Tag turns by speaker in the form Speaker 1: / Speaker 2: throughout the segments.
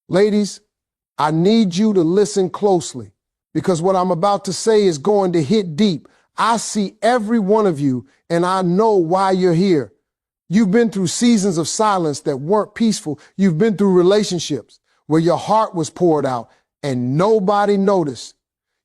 Speaker 1: Ladies, I need you to listen closely because what I'm about to say is going to hit deep. I see every one of you and I know why you're here. You've been through seasons of silence that weren't peaceful. You've been through relationships where your heart was poured out and nobody noticed.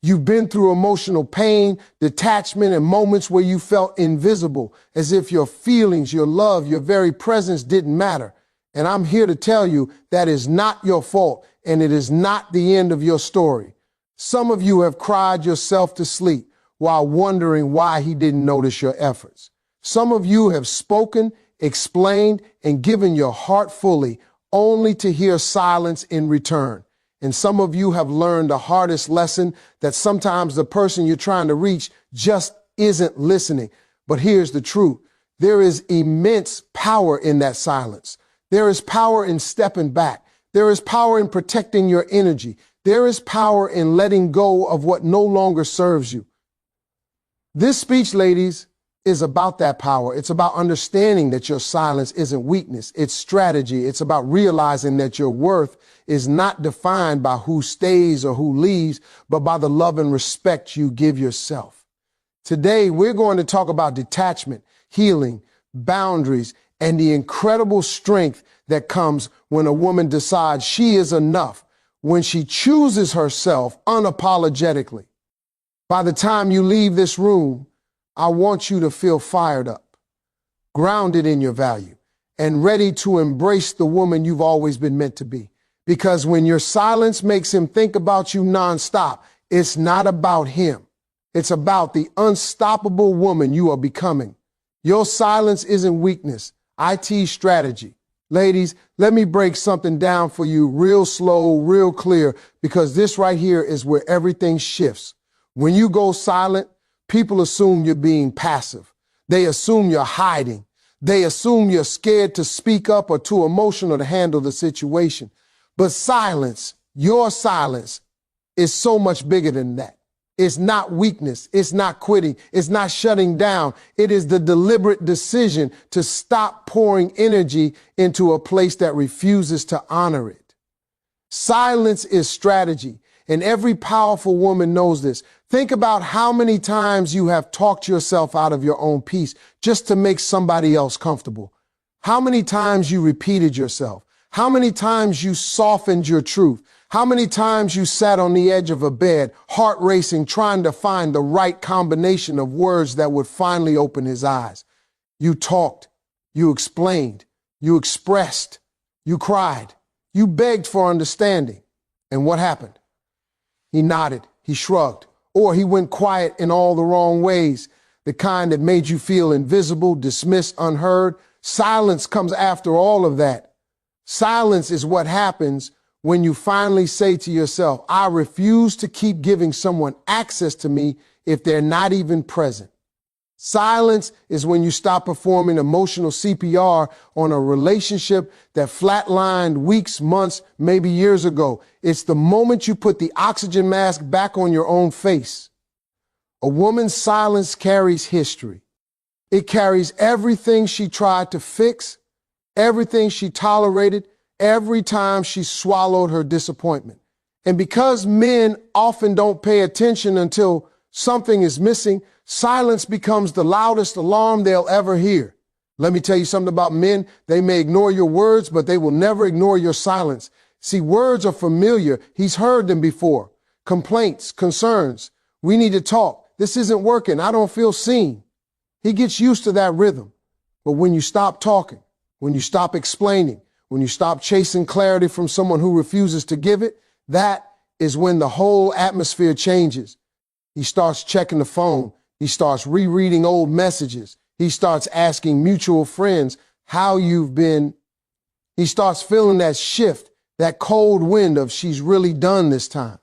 Speaker 1: You've been through emotional pain, detachment, and moments where you felt invisible, as if your feelings, your love, your very presence didn't matter. And I'm here to tell you that is not your fault, and it is not the end of your story. Some of you have cried yourself to sleep while wondering why he didn't notice your efforts. Some of you have spoken, explained, and given your heart fully, only to hear silence in return. And some of you have learned the hardest lesson, that sometimes the person you're trying to reach just isn't listening. But here's the truth. There is immense power in that silence. There is power in stepping back. There is power in protecting your energy. There is power in letting go of what no longer serves you. This speech, ladies, is about that power. It's about understanding that your silence isn't weakness. It's strategy. It's about realizing that your worth is not defined by who stays or who leaves, but by the love and respect you give yourself. Today, we're going to talk about detachment, healing, boundaries, and the incredible strength that comes when a woman decides she is enough, when she chooses herself unapologetically. By the time you leave this room, I want you to feel fired up, grounded in your value, and ready to embrace the woman you've always been meant to be. Because when your silence makes him think about you nonstop, it's not about him. It's about the unstoppable woman you are becoming. Your silence isn't weakness. IT strategy. Ladies, let me break something down for you real slow, real clear, because this right here is where everything shifts. When you go silent, people assume you're being passive. They assume you're hiding. They assume you're scared to speak up or too emotional to handle the situation. But silence, your silence, is so much bigger than that. It's not weakness. It's not quitting. It's not shutting down. It is the deliberate decision to stop pouring energy into a place that refuses to honor it. Silence is strategy, and every powerful woman knows this. Think about how many times you have talked yourself out of your own peace just to make somebody else comfortable. How many times you repeated yourself. How many times you softened your truth. How many times you sat on the edge of a bed, heart racing, trying to find the right combination of words that would finally open his eyes. You talked, you explained, you expressed, you cried, you begged for understanding. And what happened? He nodded, he shrugged, or he went quiet in all the wrong ways, the kind that made you feel invisible, dismissed, unheard. Silence comes after all of that. Silence is what happens when you finally say to yourself, I refuse to keep giving someone access to me if they're not even present. Silence is when you stop performing emotional CPR on a relationship that flatlined weeks, months, maybe years ago. It's the moment you put the oxygen mask back on your own face. A woman's silence carries history. It carries everything she tried to fix, everything she tolerated, every time she swallowed her disappointment. And because men often don't pay attention until something is missing, silence becomes the loudest alarm they'll ever hear. Let me tell you something about men. They may ignore your words, but they will never ignore your silence. See, words are familiar. He's heard them before. Complaints, concerns. We need to talk. This isn't working. I don't feel seen. He gets used to that rhythm. But when you stop talking, when you stop explaining, when you stop chasing clarity from someone who refuses to give it, that is when the whole atmosphere changes. He starts checking the phone. He starts rereading old messages. He starts asking mutual friends how you've been. He starts feeling that shift, that cold wind of she's really done this time.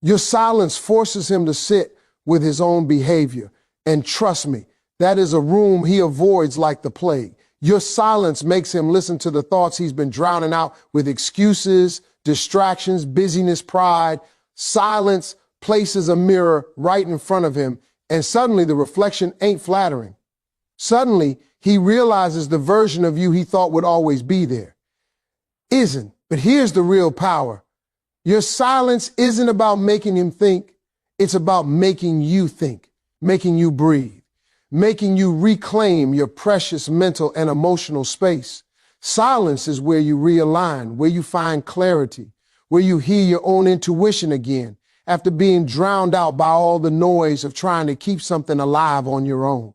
Speaker 1: Your silence forces him to sit with his own behavior. And trust me, that is a room he avoids like the plague. Your silence makes him listen to the thoughts he's been drowning out with excuses, distractions, busyness, pride. Silence places a mirror right in front of him, and suddenly the reflection ain't flattering. Suddenly, he realizes the version of you he thought would always be there isn't. But here's the real power. Your silence isn't about making him think. It's about making you think, making you breathe, making you reclaim your precious mental and emotional space. Silence is where you realign, where you find clarity, where you hear your own intuition again after being drowned out by all the noise of trying to keep something alive on your own.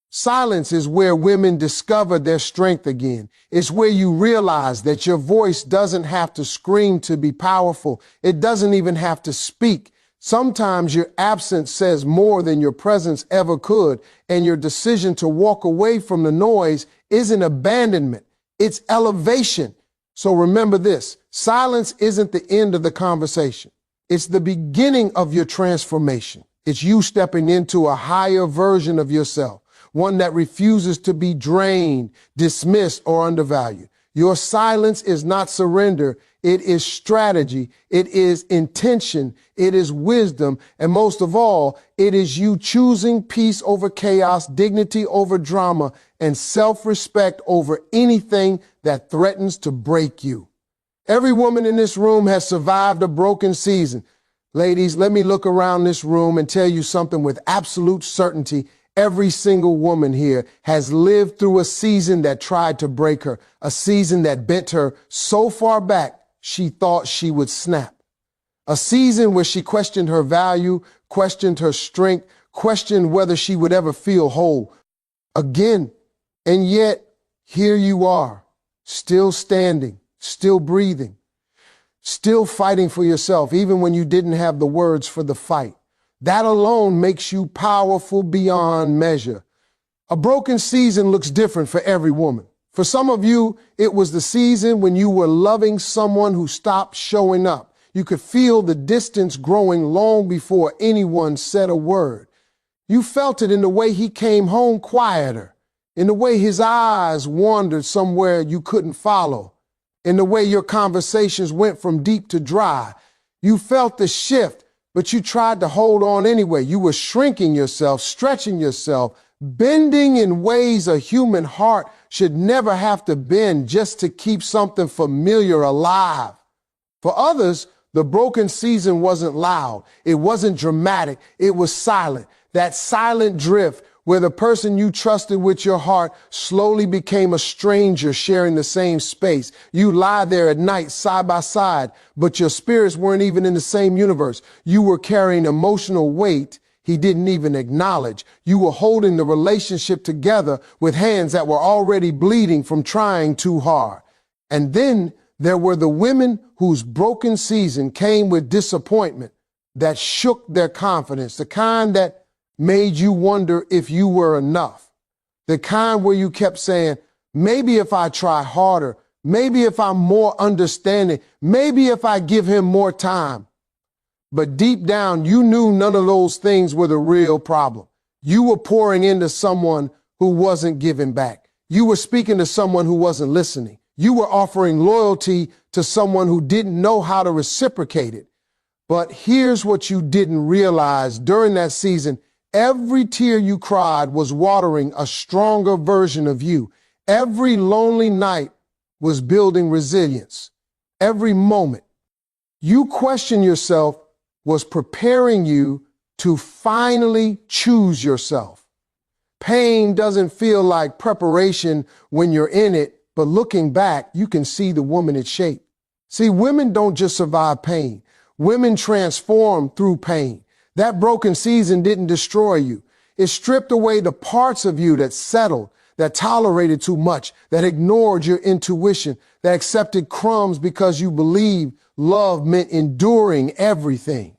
Speaker 1: Silence is where women discover their strength again. It's where you realize that your voice doesn't have to scream to be powerful. It doesn't even have to speak. Sometimes your absence says more than your presence ever could, and your decision to walk away from the noise isn't abandonment, it's elevation. So remember this, silence isn't the end of the conversation. It's the beginning of your transformation. It's you stepping into a higher version of yourself, one that refuses to be drained, dismissed, or undervalued. Your silence is not surrender. It is strategy. It is intention. It is wisdom. And most of all, it is you choosing peace over chaos, dignity over drama, and self-respect over anything that threatens to break you. Every woman in this room has survived a broken season. Ladies, let me look around this room and tell you something with absolute certainty. Every single woman here has lived through a season that tried to break her, a season that bent her so far back she thought she would snap. A season where she questioned her value, questioned her strength, questioned whether she would ever feel whole again. And yet, here you are, still standing, still breathing, still fighting for yourself, even when you didn't have the words for the fight. That alone makes you powerful beyond measure. A broken season looks different for every woman. For some of you, it was the season when you were loving someone who stopped showing up. You could feel the distance growing long before anyone said a word. You felt it in the way he came home quieter, in the way his eyes wandered somewhere you couldn't follow, in the way your conversations went from deep to dry. You felt the shift, but you tried to hold on anyway. You were shrinking yourself, stretching yourself, bending in ways a human heart should never have to bend just to keep something familiar alive. For others, the broken season wasn't loud. It wasn't dramatic. It was silent. That silent drift where the person you trusted with your heart slowly became a stranger sharing the same space. You lie there at night side by side, but your spirits weren't even in the same universe. You were carrying emotional weight he didn't even acknowledge. You were holding the relationship together with hands that were already bleeding from trying too hard. And then there were the women whose broken season came with disappointment that shook their confidence, the kind that made you wonder if you were enough. The kind where you kept saying, maybe if I try harder, maybe if I'm more understanding, maybe if I give him more time. But deep down, you knew none of those things were the real problem. You were pouring into someone who wasn't giving back. You were speaking to someone who wasn't listening. You were offering loyalty to someone who didn't know how to reciprocate it. But here's what you didn't realize during that season. Every tear you cried was watering a stronger version of you. Every lonely night was building resilience. Every moment you question yourself was preparing you to finally choose yourself. Pain doesn't feel like preparation when you're in it, but looking back, you can see the woman it shaped. See, women don't just survive pain. Women transform through pain. That broken season didn't destroy you. It stripped away the parts of you that settled, that tolerated too much, that ignored your intuition, that accepted crumbs because you believed love meant enduring everything.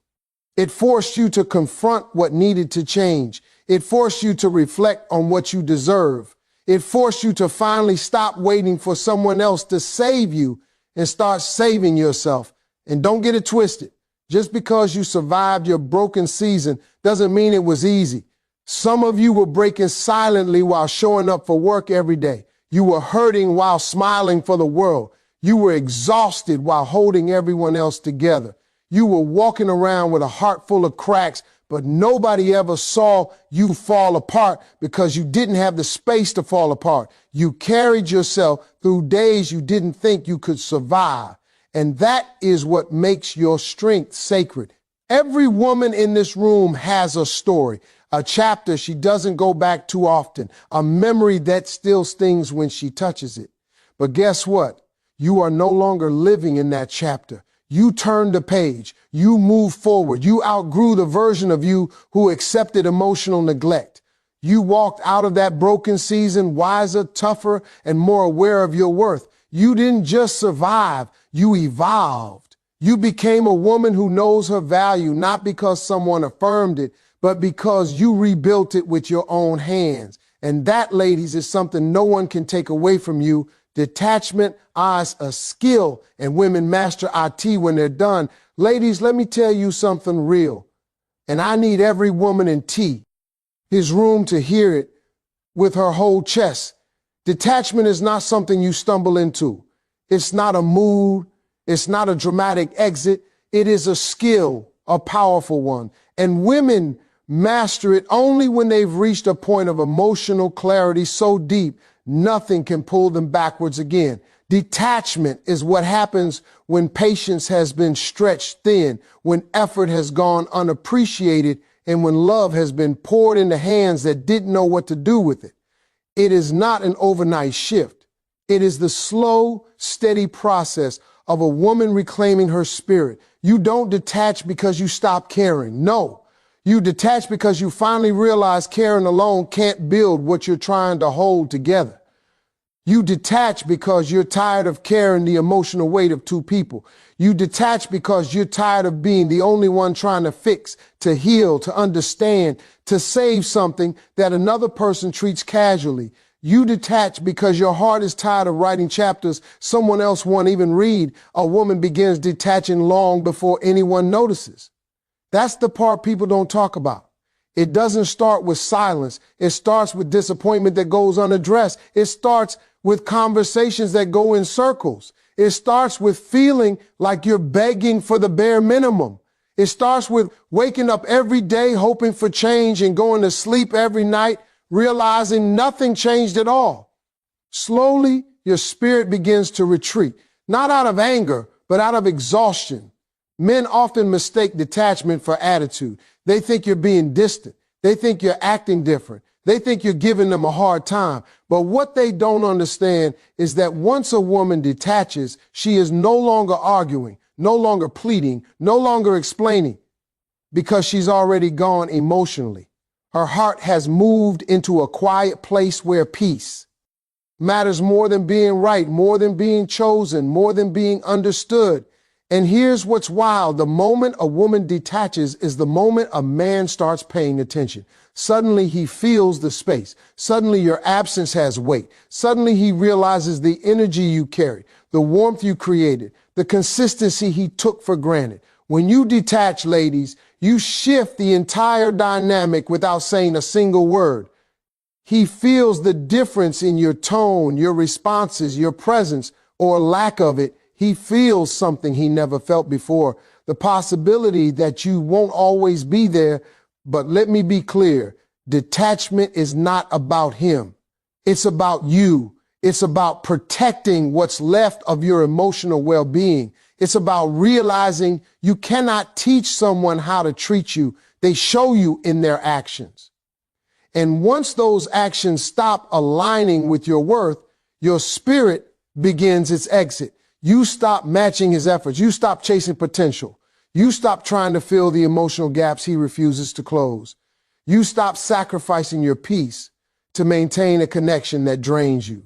Speaker 1: It forced you to confront what needed to change. It forced you to reflect on what you deserve. It forced you to finally stop waiting for someone else to save you and start saving yourself. And don't get it twisted. Just because you survived your broken season doesn't mean it was easy. Some of you were breaking silently while showing up for work every day. You were hurting while smiling for the world. You were exhausted while holding everyone else together. You were walking around with a heart full of cracks, but nobody ever saw you fall apart because you didn't have the space to fall apart. You carried yourself through days you didn't think you could survive. And that is what makes your strength sacred. Every woman in this room has a story, a chapter she doesn't go back too often, a memory that still stings when she touches it. But guess what? You are no longer living in that chapter. You turned the page. You moved forward. You outgrew the version of you who accepted emotional neglect. You walked out of that broken season wiser, tougher, and more aware of your worth. You didn't just survive, you evolved. You became a woman who knows her value, not because someone affirmed it, but because you rebuilt it with your own hands. And that, ladies, is something no one can take away from you. Detachment is a skill, and women master IT when they're done. Ladies, let me tell you something real. And I need every woman in his room to hear it with her whole chest. Detachment is not something you stumble into. It's not a mood. It's not a dramatic exit. It is a skill, a powerful one. And women master it only when they've reached a point of emotional clarity so deep, nothing can pull them backwards again. Detachment is what happens when patience has been stretched thin, when effort has gone unappreciated, and when love has been poured into hands that didn't know what to do with it. It is not an overnight shift. It is the slow, steady process of a woman reclaiming her spirit. You don't detach because you stop caring. No, you detach because you finally realize caring alone can't build what you're trying to hold together. You detach because you're tired of carrying the emotional weight of two people. You detach because you're tired of being the only one trying to fix, to heal, to understand, to save something that another person treats casually. You detach because your heart is tired of writing chapters someone else won't even read. A woman begins detaching long before anyone notices. That's the part people don't talk about. It doesn't start with silence. It starts with disappointment that goes unaddressed. It starts with conversations that go in circles. It starts with feeling like you're begging for the bare minimum. It starts with waking up every day hoping for change and going to sleep every night realizing nothing changed at all. Slowly, your spirit begins to retreat, not out of anger, but out of exhaustion. Men often mistake detachment for attitude. They think you're being distant. They think you're acting different. They think you're giving them a hard time. But what they don't understand is that once a woman detaches, she is no longer arguing, no longer pleading, no longer explaining, because she's already gone emotionally. Her heart has moved into a quiet place where peace matters more than being right, more than being chosen, more than being understood. And here's what's wild. The moment a woman detaches is the moment a man starts paying attention. Suddenly he feels the space. Suddenly your absence has weight. Suddenly he realizes the energy you carried, the warmth you created, the consistency he took for granted. When you detach, ladies, you shift the entire dynamic without saying a single word. He feels the difference in your tone, your responses, your presence, or lack of it. He feels something he never felt before, the possibility that you won't always be there. But let me be clear, detachment is not about him. It's about you. It's about protecting what's left of your emotional well-being. It's about realizing you cannot teach someone how to treat you. They show you in their actions. And once those actions stop aligning with your worth, your spirit begins its exit. You stop matching his efforts. You stop chasing potential. You stop trying to fill the emotional gaps he refuses to close. You stop sacrificing your peace to maintain a connection that drains you.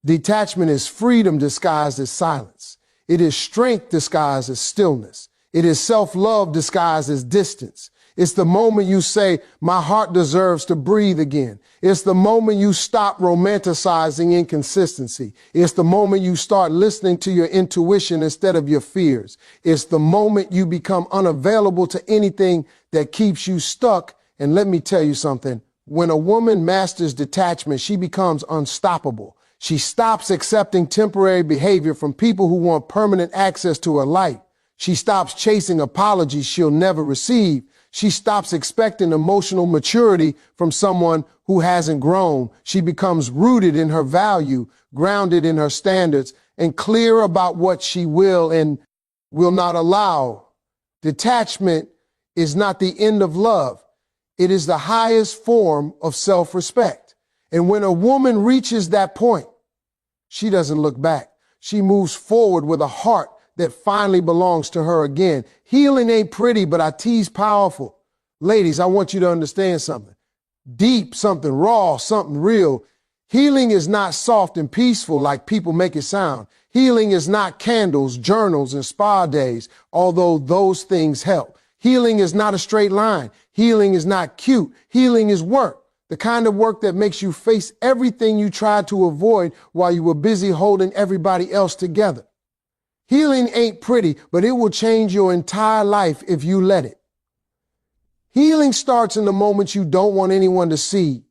Speaker 1: Detachment is freedom disguised as silence. It is strength disguised as stillness. It is self-love disguised as distance. It's the moment you say, my heart deserves to breathe again. It's the moment you stop romanticizing inconsistency. It's the moment you start listening to your intuition instead of your fears. It's the moment you become unavailable to anything that keeps you stuck. And let me tell you something. When a woman masters detachment, she becomes unstoppable. She stops accepting temporary behavior from people who want permanent access to her life. She stops chasing apologies she'll never receive. She stops expecting emotional maturity from someone who hasn't grown. She becomes rooted in her value, grounded in her standards, and clear about what she will and will not allow. Detachment is not the end of love. It is the highest form of self-respect. And when a woman reaches that point, she doesn't look back. She moves forward with a heart that finally belongs to her again. Healing ain't pretty, but I tease powerful. Ladies, I want you to understand something. Deep, something raw, something real. Healing is not soft and peaceful like people make it sound. Healing is not candles, journals, and spa days, although those things help. Healing is not a straight line. Healing is not cute. Healing is work. The kind of work that makes you face everything you tried to avoid while you were busy holding everybody else together. Healing ain't pretty, but it will change your entire life if you let it. Healing starts in the moments you don't want anyone to see.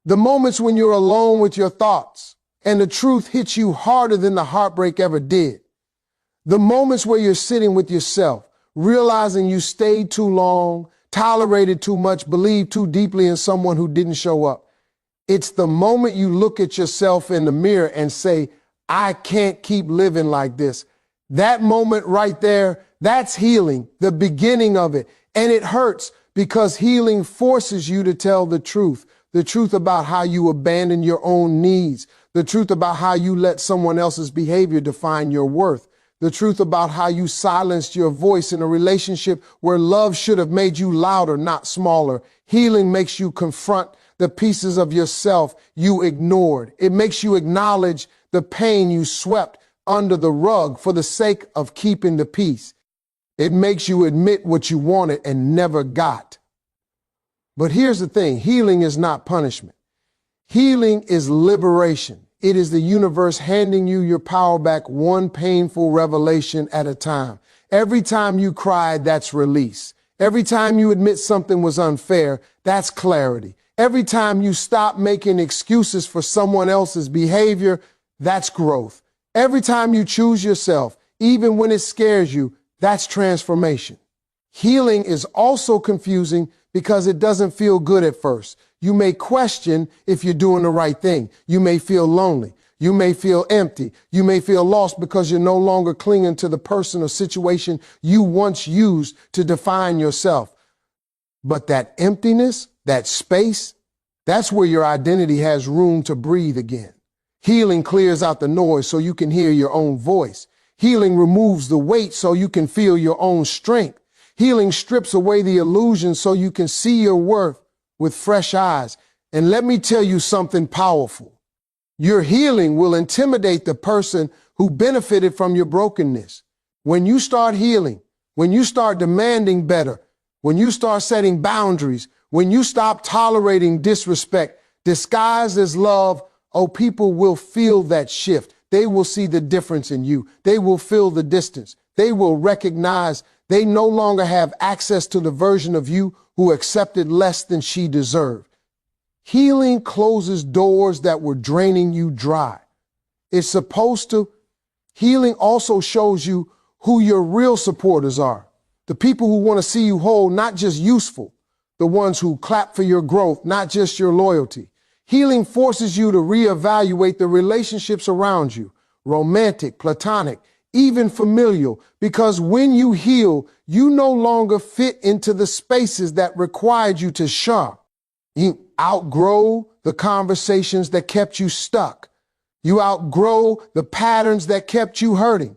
Speaker 1: The moments when you're alone with your thoughts and the truth hits you harder than the heartbreak ever did. The moments where you're sitting with yourself, realizing you stayed too long, tolerated too much, believed too deeply in someone who didn't show up. It's the moment you look at yourself in the mirror and say, I can't keep living like this. That moment right there, that's healing, the beginning of it. And it hurts because healing forces you to tell the truth about how you abandon your own needs, the truth about how you let someone else's behavior define your worth, the truth about how you silenced your voice in a relationship where love should have made you louder, not smaller. Healing makes you confront the pieces of yourself you ignored. It makes you acknowledge the pain you swept under the rug for the sake of keeping the peace. It makes you admit what you wanted and never got. But here's the thing, healing is not punishment. Healing is liberation. It is the universe handing you your power back one painful revelation at a time. Every time you cry, that's release. Every time you admit something was unfair, that's clarity. Every time you stop making excuses for someone else's behavior, that's growth. Every time you choose yourself, even when it scares you, that's transformation. Healing is also confusing because it doesn't feel good at first. You may question if you're doing the right thing. You may feel lonely. You may feel empty. You may feel lost because you're no longer clinging to the person or situation you once used to define yourself. But that emptiness, that space, that's where your identity has room to breathe again. Healing clears out the noise so you can hear your own voice. Healing removes the weight so you can feel your own strength. Healing strips away the illusion so you can see your worth with fresh eyes. And let me tell you something powerful. Your healing will intimidate the person who benefited from your brokenness. When you start healing, when you start demanding better, when you start setting boundaries, when you stop tolerating disrespect disguised as love, people will feel that shift. They will see the difference in you. They will feel the distance. They will recognize they no longer have access to the version of you who accepted less than she deserved. Healing closes doors that were draining you dry. It's supposed to. Healing also shows you who your real supporters are. The people who want to see you whole, not just useful. The ones who clap for your growth, not just your loyalty. Healing forces you to reevaluate the relationships around you, romantic, platonic, even familial, because when you heal, you no longer fit into the spaces that required you to shine. You outgrow the conversations that kept you stuck. You outgrow the patterns that kept you hurting.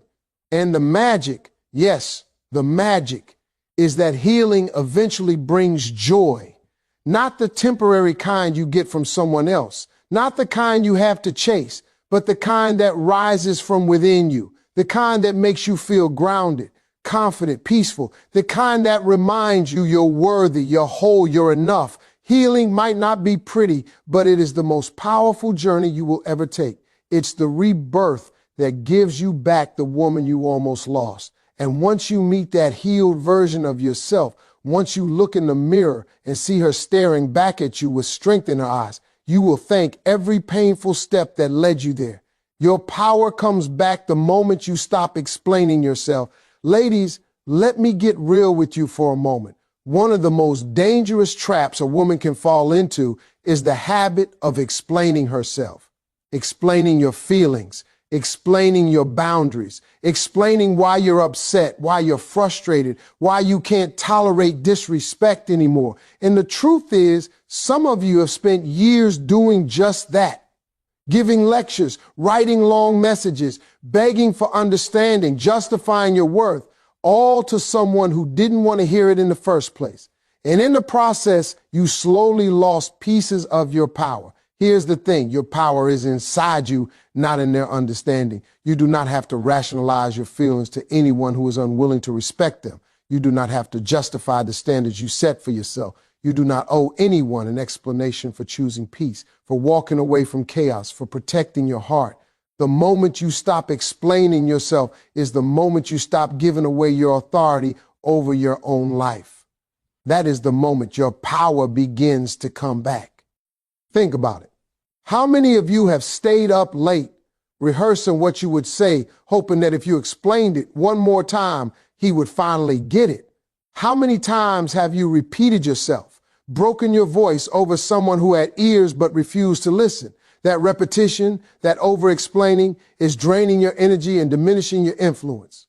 Speaker 1: And the magic, yes, the magic, is that healing eventually brings joy. Not the temporary kind you get from someone else, not the kind you have to chase, but the kind that rises from within you, the kind that makes you feel grounded, confident, peaceful, the kind that reminds you you're worthy, you're whole, you're enough. Healing might not be pretty, but it is the most powerful journey you will ever take. It's the rebirth that gives you back the woman you almost lost. And once you meet that healed version of yourself, once you look in the mirror and see her staring back at you with strength in her eyes, you will thank every painful step that led you there. Your power comes back the moment you stop explaining yourself. Ladies, let me get real with you for a moment. One of the most dangerous traps a woman can fall into is the habit of explaining herself, explaining your feelings, explaining your boundaries, explaining why you're upset, why you're frustrated, why you can't tolerate disrespect anymore. And the truth is, some of you have spent years doing just that, giving lectures, writing long messages, begging for understanding, justifying your worth, all to someone who didn't want to hear it in the first place. And in the process, you slowly lost pieces of your power. Here's the thing, your power is inside you, not in their understanding. You do not have to rationalize your feelings to anyone who is unwilling to respect them. You do not have to justify the standards you set for yourself. You do not owe anyone an explanation for choosing peace, for walking away from chaos, for protecting your heart. The moment you stop explaining yourself is the moment you stop giving away your authority over your own life. That is the moment your power begins to come back. Think about it. How many of you have stayed up late rehearsing what you would say, hoping that if you explained it one more time, he would finally get it? How many times have you repeated yourself, broken your voice over someone who had ears but refused to listen? That repetition, that over-explaining is draining your energy and diminishing your influence.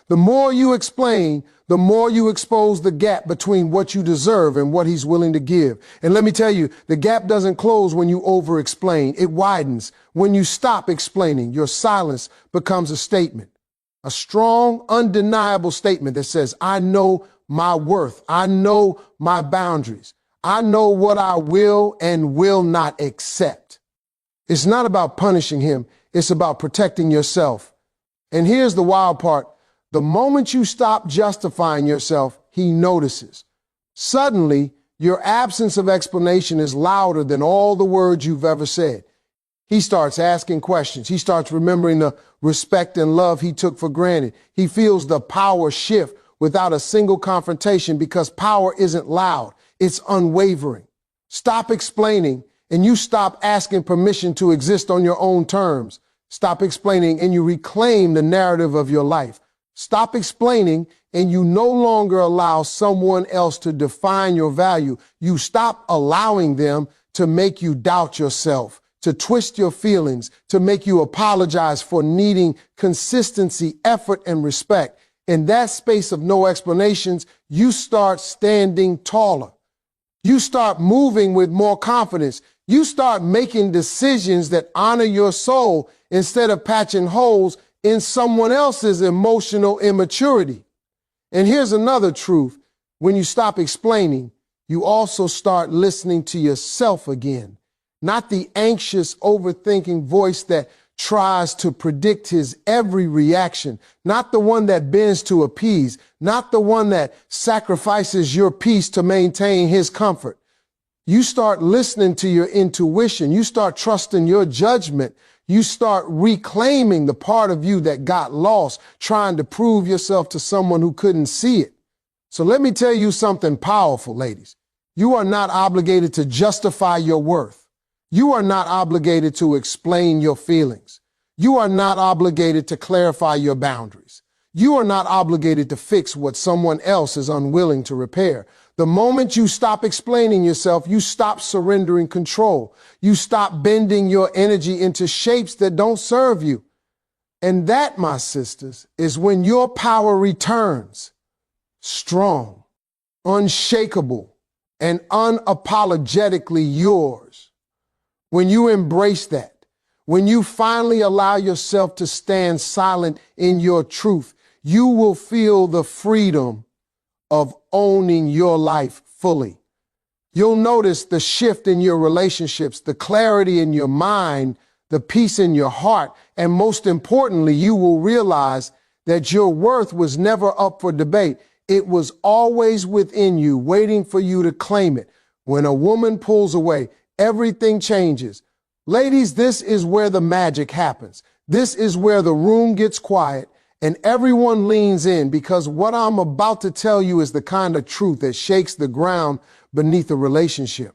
Speaker 1: The more you explain, the more you expose the gap between what you deserve and what he's willing to give. And let me tell you, the gap doesn't close when you over-explain. It widens. When you stop explaining, your silence becomes a statement, a strong, undeniable statement that says, I know my worth. I know my boundaries. I know what I will and will not accept. It's not about punishing him. It's about protecting yourself. And here's the wild part. The moment you stop justifying yourself, he notices. Suddenly, your absence of explanation is louder than all the words you've ever said. He starts asking questions. He starts remembering the respect and love he took for granted. He feels the power shift without a single confrontation because power isn't loud. It's unwavering. Stop explaining and you stop asking permission to exist on your own terms. Stop explaining and you reclaim the narrative of your life. Stop explaining and you no longer allow someone else to define your value. You stop allowing them to make you doubt yourself, to twist your feelings, to make you apologize for needing consistency, effort, and respect. In that space of no explanations, you start standing taller. You start moving with more confidence. You start making decisions that honor your soul instead of patching holes in someone else's emotional immaturity. And here's another truth. When you stop explaining, you also start listening to yourself again, not the anxious, overthinking voice that tries to predict his every reaction, not the one that bends to appease, not the one that sacrifices your peace to maintain his comfort. You start listening to your intuition. You start trusting your judgment. You start reclaiming the part of you that got lost, trying to prove yourself to someone who couldn't see it. So let me tell you something powerful, ladies. You are not obligated to justify your worth. You are not obligated to explain your feelings. You are not obligated to clarify your boundaries. You are not obligated to fix what someone else is unwilling to repair. The moment you stop explaining yourself, you stop surrendering control. You stop bending your energy into shapes that don't serve you. And that, my sisters, is when your power returns, strong, unshakable, and unapologetically yours. When you embrace that, when you finally allow yourself to stand silent in your truth, you will feel the freedom of owning your life fully. You'll notice the shift in your relationships, the clarity in your mind, the peace in your heart, and most importantly, you will realize that your worth was never up for debate. It was always within you, waiting for you to claim it. When a woman pulls away, everything changes. Ladies, this is where the magic happens. This is where the room gets quiet and everyone leans in, because what I'm about to tell you is the kind of truth that shakes the ground beneath a relationship.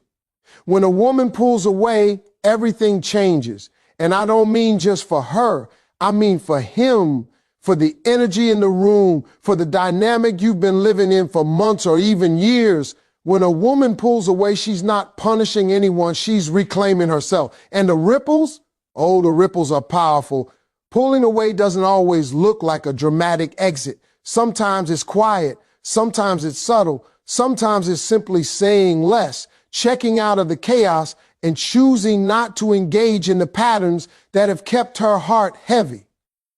Speaker 1: When a woman pulls away, everything changes. And I don't mean just for her. I mean for him, for the energy in the room, for the dynamic you've been living in for months or even years. When a woman pulls away, she's not punishing anyone. She's reclaiming herself. And the ripples, oh, the ripples are powerful. Pulling away doesn't always look like a dramatic exit. Sometimes it's quiet. Sometimes it's subtle. Sometimes it's simply saying less, checking out of the chaos, and choosing not to engage in the patterns that have kept her heart heavy.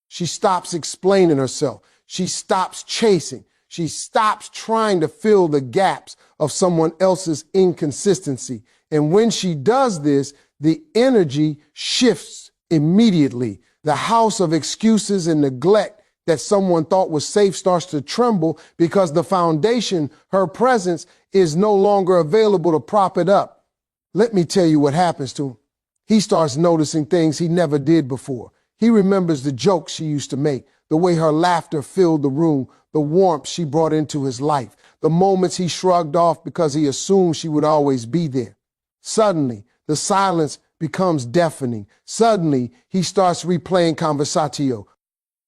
Speaker 1: She stops explaining herself. She stops chasing. She stops trying to fill the gaps of someone else's inconsistency. And when she does this, the energy shifts immediately. The house of excuses and neglect that someone thought was safe starts to tremble because the foundation, her presence, is no longer available to prop it up. Let me tell you what happens to him. He starts noticing things he never did before. He remembers the jokes she used to make, the way her laughter filled the room, the warmth she brought into his life, the moments he shrugged off because he assumed she would always be there. Suddenly, the silence becomes deafening. Suddenly, he starts replaying conversatio.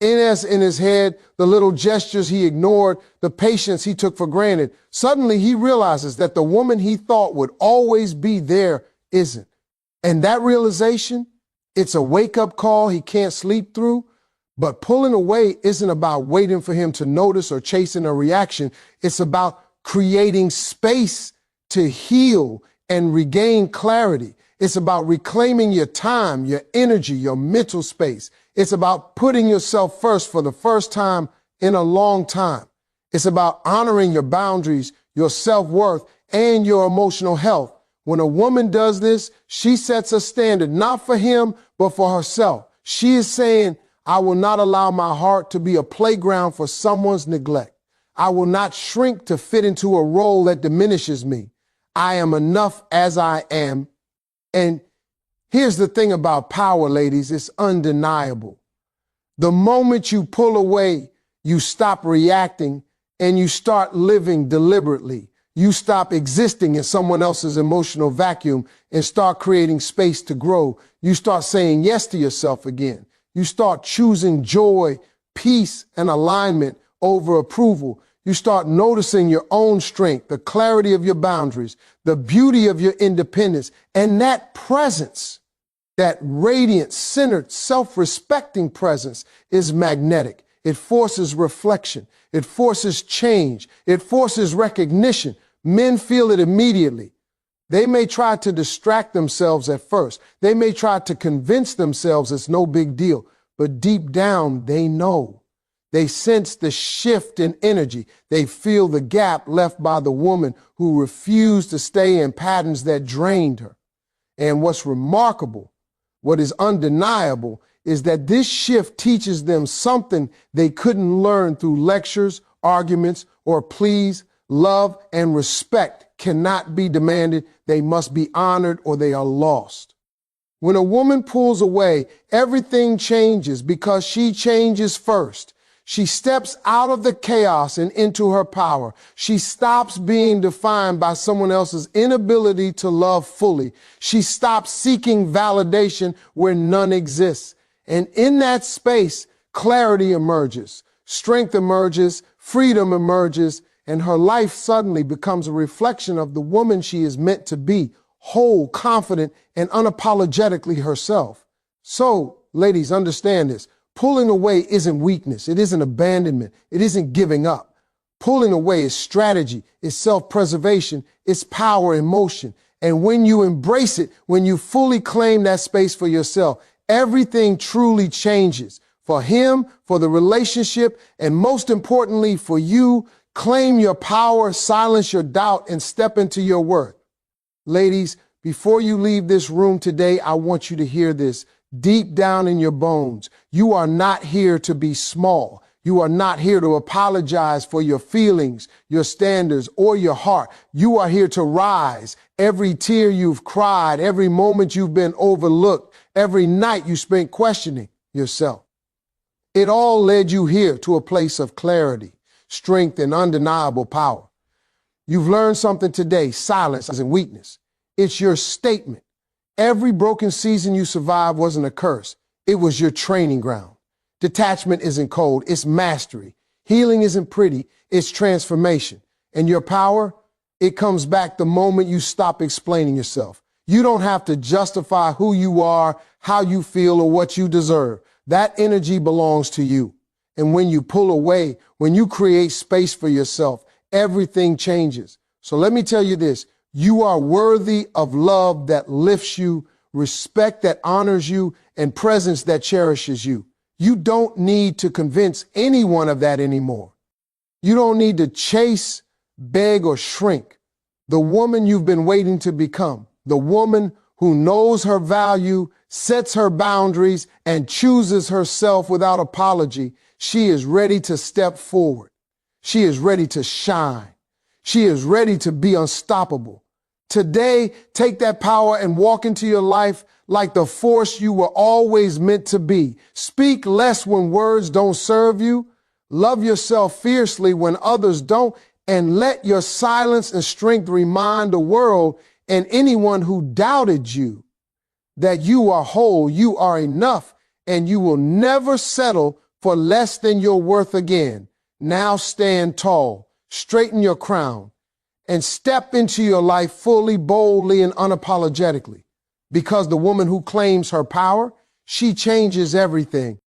Speaker 1: In his head, the little gestures he ignored, the patience he took for granted. Suddenly, he realizes that the woman he thought would always be there isn't. And that realization, it's a wake-up call he can't sleep through. But pulling away isn't about waiting for him to notice or chasing a reaction. It's about creating space to heal and regain clarity. It's about reclaiming your time, your energy, your mental space. It's about putting yourself first for the first time in a long time. It's about honoring your boundaries, your self-worth, and your emotional health. When a woman does this, she sets a standard, not for him, but for herself. She is saying, I will not allow my heart to be a playground for someone's neglect. I will not shrink to fit into a role that diminishes me. I am enough as I am. And here's the thing about power, ladies, it's undeniable. The moment you pull away, you stop reacting and you start living deliberately. You stop existing in someone else's emotional vacuum and start creating space to grow. You start saying yes to yourself again. You start choosing joy, peace, and alignment over approval. You start noticing your own strength, the clarity of your boundaries, the beauty of your independence, and that presence, that radiant, centered, self-respecting presence is magnetic. It forces reflection. It forces change. It forces recognition. Men feel it immediately. They may try to distract themselves at first. They may try to convince themselves it's no big deal, but deep down, they know. They sense the shift in energy. They feel the gap left by the woman who refused to stay in patterns that drained her. And what's remarkable, what is undeniable, is that this shift teaches them something they couldn't learn through lectures, arguments, or pleas. Love and respect cannot be demanded. They must be honored or they are lost. When a woman pulls away, everything changes because she changes first. She steps out of the chaos and into her power. She stops being defined by someone else's inability to love fully. She stops seeking validation where none exists. And in that space, clarity emerges, strength emerges, freedom emerges, and her life suddenly becomes a reflection of the woman she is meant to be, whole, confident, and unapologetically herself. So, ladies, understand this. Pulling away isn't weakness. It isn't abandonment. It isn't giving up. Pulling away is strategy. It's self-preservation. It's power in motion. And when you embrace it, when you fully claim that space for yourself, everything truly changes. For him, for the relationship, and most importantly, for you. Claim your power, silence your doubt, and step into your worth. Ladies, before you leave this room today, I want you to hear this deep down in your bones. You are not here to be small. You are not here to apologize for your feelings, your standards, or your heart. You are here to rise. Every tear you've cried, every moment you've been overlooked, every night you spent questioning yourself. It all led you here to a place of clarity, strength, and undeniable power. You've learned something today. Silence isn't weakness. It's your statement. Every broken season you survived wasn't a curse. It was your training ground. Detachment isn't cold. It's mastery. Healing isn't pretty. It's transformation. And your power, it comes back the moment you stop explaining yourself. You don't have to justify who you are, how you feel, or what you deserve. that energy belongs to you. And when you pull away, when you create space for yourself, everything changes. So let me tell you this. You are worthy of love that lifts you, respect that honors you, and presence that cherishes you. You don't need to convince anyone of that anymore. You don't need to chase, beg, or shrink. The woman you've been waiting to become, the woman who knows her value, sets her boundaries, and chooses herself without apology, she is ready to step forward. She is ready to shine. She is ready to be unstoppable. Today, take that power and walk into your life like the force you were always meant to be. Speak less when words don't serve you. Love yourself fiercely when others don't. And let your silence and strength remind the world and anyone who doubted you that you are whole, you are enough, and you will never settle for less than your worth again. Now stand tall, straighten your crown, and step into your life fully, boldly, and unapologetically. Because the woman who claims her power, she changes everything.